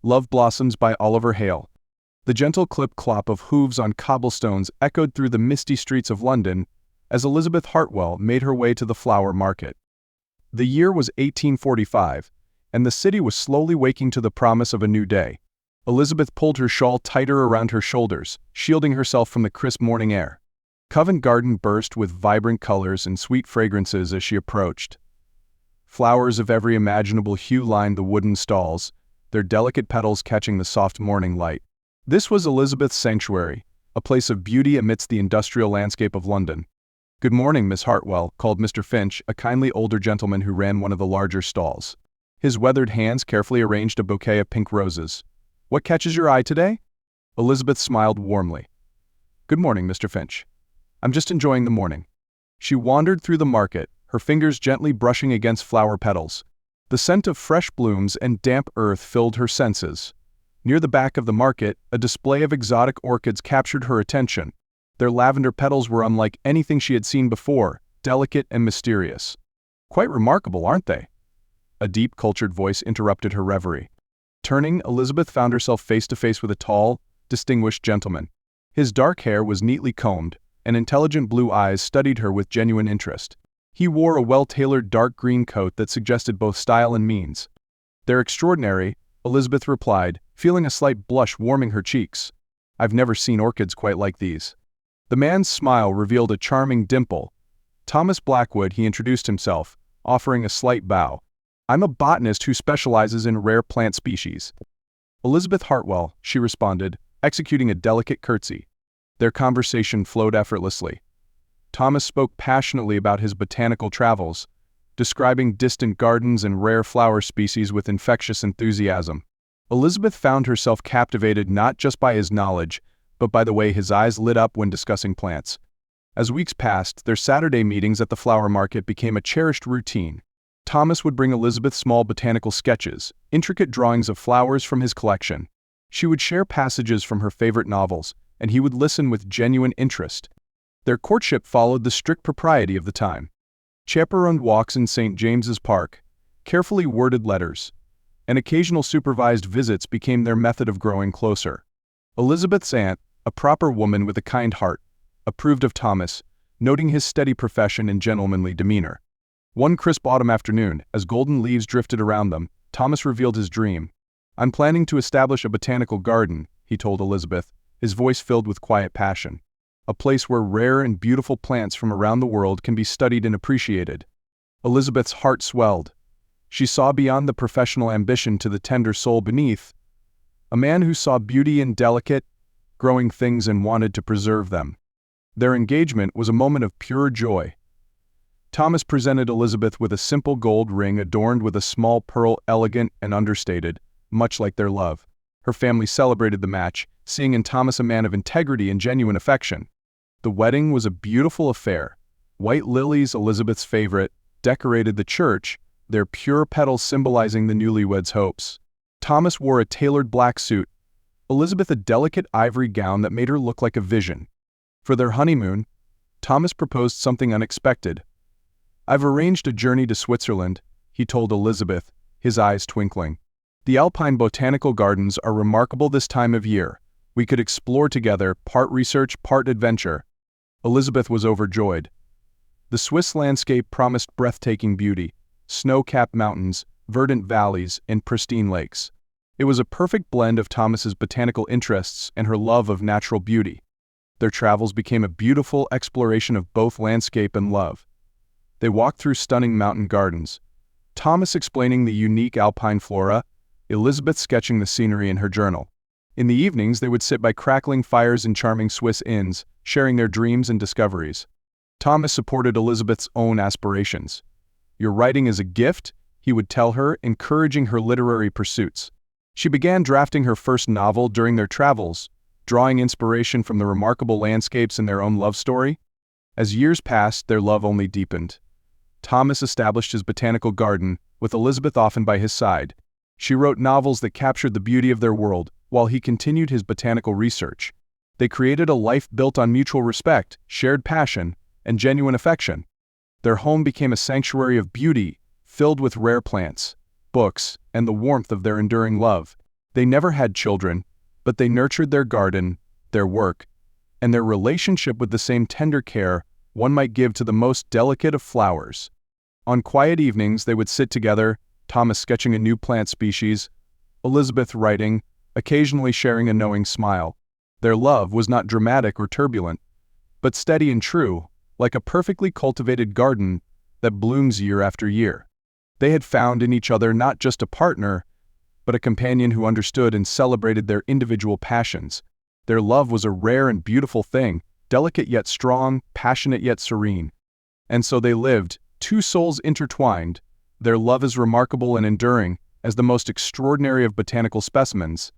Love Blossoms by Oliver Hale. The gentle clip-clop of hooves on cobblestones echoed through the misty streets of London as Elizabeth Hartwell made her way to the flower market. The year was 1845, and the city was slowly waking to the promise of a new day. Elizabeth pulled her shawl tighter around her shoulders, shielding herself from the crisp morning air. Covent Garden burst with vibrant colors and sweet fragrances as she approached. Flowers of every imaginable hue lined the wooden stalls, their delicate petals catching the soft morning light. This was Elizabeth's sanctuary, a place of beauty amidst the industrial landscape of London. "Good morning, Miss Hartwell," called Mr. Finch, a kindly older gentleman who ran one of the larger stalls. His weathered hands carefully arranged a bouquet of pink roses. "What catches your eye today?" Elizabeth smiled warmly. "Good morning, Mr. Finch. I'm just enjoying the morning." She wandered through the market, her fingers gently brushing against flower petals. The scent of fresh blooms and damp earth filled her senses. Near the back of the market, a display of exotic orchids captured her attention. Their lavender petals were unlike anything she had seen before, delicate and mysterious. "Quite remarkable, aren't they?" A deep, cultured voice interrupted her reverie. Turning, Elizabeth found herself face to face with a tall, distinguished gentleman. His dark hair was neatly combed, and intelligent blue eyes studied her with genuine interest. He wore a well-tailored dark green coat that suggested both style and means. "They're extraordinary," Elizabeth replied, feeling a slight blush warming her cheeks. "I've never seen orchids quite like these." The man's smile revealed a charming dimple. "Thomas Blackwood," he introduced himself, offering a slight bow. "I'm a botanist who specializes in rare plant species." "Elizabeth Hartwell," she responded, executing a delicate curtsy. Their conversation flowed effortlessly. Thomas spoke passionately about his botanical travels, describing distant gardens and rare flower species with infectious enthusiasm. Elizabeth found herself captivated not just by his knowledge, but by the way his eyes lit up when discussing plants. As weeks passed, their Saturday meetings at the flower market became a cherished routine. Thomas would bring Elizabeth small botanical sketches, intricate drawings of flowers from his collection. She would share passages from her favorite novels, and he would listen with genuine interest. Their courtship followed the strict propriety of the time. Chaperoned walks in St. James's Park, carefully worded letters, and occasional supervised visits became their method of growing closer. Elizabeth's aunt, a proper woman with a kind heart, approved of Thomas, noting his steady profession and gentlemanly demeanor. One crisp autumn afternoon, as golden leaves drifted around them, Thomas revealed his dream. "I'm planning to establish a botanical garden," he told Elizabeth, his voice filled with quiet passion. "A place where rare and beautiful plants from around the world can be studied and appreciated." Elizabeth's heart swelled. She saw beyond the professional ambition to the tender soul beneath, a man who saw beauty in delicate, growing things and wanted to preserve them. Their engagement was a moment of pure joy. Thomas presented Elizabeth with a simple gold ring adorned with a small pearl, elegant and understated, much like their love. Her family celebrated the match, seeing in Thomas a man of integrity and genuine affection. The wedding was a beautiful affair. White lilies, Elizabeth's favorite, decorated the church, their pure petals symbolizing the newlyweds' hopes. Thomas wore a tailored black suit, Elizabeth a delicate ivory gown that made her look like a vision. For their honeymoon, Thomas proposed something unexpected. "I've arranged a journey to Switzerland," he told Elizabeth, his eyes twinkling. "The Alpine Botanical Gardens are remarkable this time of year. We could explore together, part research, part adventure." Elizabeth was overjoyed. The Swiss landscape promised breathtaking beauty, snow-capped mountains, verdant valleys, and pristine lakes. It was a perfect blend of Thomas's botanical interests and her love of natural beauty. Their travels became a beautiful exploration of both landscape and love. They walked through stunning mountain gardens, Thomas explaining the unique alpine flora, Elizabeth sketching the scenery in her journal. In the evenings, they would sit by crackling fires in charming Swiss inns, sharing their dreams and discoveries. Thomas supported Elizabeth's own aspirations. "Your writing is a gift," he would tell her, encouraging her literary pursuits. She began drafting her first novel during their travels, drawing inspiration from the remarkable landscapes in their own love story. As years passed, their love only deepened. Thomas established his botanical garden, with Elizabeth often by his side. She wrote novels that captured the beauty of their world, while he continued his botanical research. They created a life built on mutual respect, shared passion, and genuine affection. Their home became a sanctuary of beauty, filled with rare plants, books, and the warmth of their enduring love. They never had children, but they nurtured their garden, their work, and their relationship with the same tender care one might give to the most delicate of flowers. On quiet evenings, they would sit together, Thomas sketching a new plant species, Elizabeth writing, occasionally sharing a knowing smile. Their love was not dramatic or turbulent, but steady and true, like a perfectly cultivated garden that blooms year after year. They had found in each other not just a partner, but a companion who understood and celebrated their individual passions. Their love was a rare and beautiful thing, delicate yet strong, passionate yet serene. And so they lived, two souls intertwined, their love as remarkable and enduring as the most extraordinary of botanical specimens,